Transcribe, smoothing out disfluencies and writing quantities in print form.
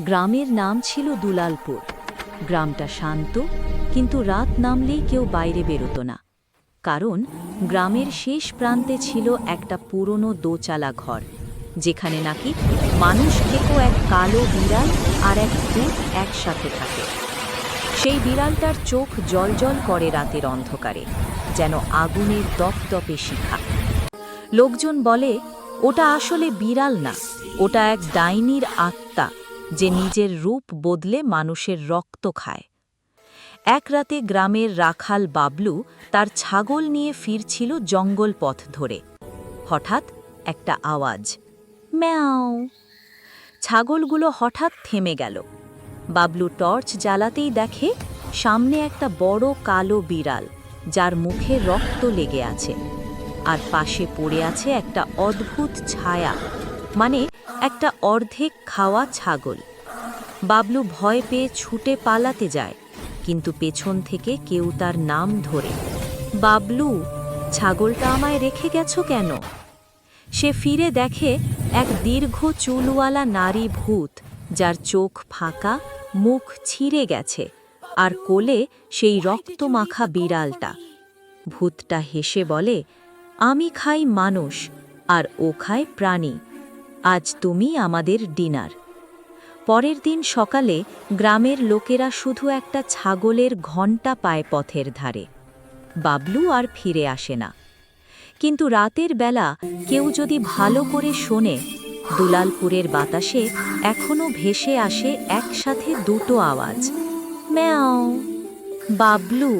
গ্রামের নাম ছিল দুলালপুর। গ্রামটা শান্ত, কিন্তু রাত নামলেই কেউ বাইরে বেরোতো না। কারণ গ্রামের শেষ প্রান্তে ছিল একটা পুরনো দোচালা ঘর, যেখানে নাকি মানুষ থেকেও এক কালো বিড়াল আর এক ভূত একসাথে থাকে। সেই বিড়ালটার চোখ জ্বলজ্বল করে রাতের অন্ধকারে, যেন আগুনের দপদপে শিখা। লোকজন বলে ওটা আসলে বিড়াল না, ওটা এক ডাইনির আত্মা, যে নিজের রূপ বদলে মানুষের রক্ত খায়। এক রাতে গ্রামের রাখাল বাবলু তার ছাগল নিয়ে ফিরছিল জঙ্গল পথ ধরে। হঠাৎ একটা আওয়াজ, ম্যাও। ছাগলগুলো হঠাৎ থেমে গেল। বাবলু টর্চ জ্বালাতেই দেখে সামনে একটা বড় কালো বিড়াল, যার মুখে রক্ত লেগে আছে, আর পাশে পড়ে আছে একটা অদ্ভুত ছায়া, মানে একটা অর্ধেক খাওয়া ছাগল। বাবলু ভয় পেয়ে ছুটে পালাতে যায়, কিন্তু পেছন থেকে কেউ তার নাম ধরে, বাবলু, ছাগলটা আমায় রেখে গেছো কেন? সে ফিরে দেখে এক দীর্ঘ চুলওয়ালা নারী ভূত, যার চোখ ফাঁকা, মুখ ছিঁড়ে গেছে, আর কোলে সেই রক্তমাখা বিড়ালটা। ভূতটা হেসে বলে, আমি খাই মানুষ, আর ও খায় প্রাণী। আজ তুমি আমাদের ডিনার। পরের দিন সকালে গ্রামের লোকেরা শুধু একটা ছাগলের ঘণ্টা পায় পথের ধারে। বাবলু আর ফিরে আসে না। কিন্তু রাতের বেলা কেউ যদি ভালো করে শোনে, দুলালপুরের বাতাসে এখনো ভেসে আসে একসাথে দুটো আওয়াজ, ম্যাও, বাবলু।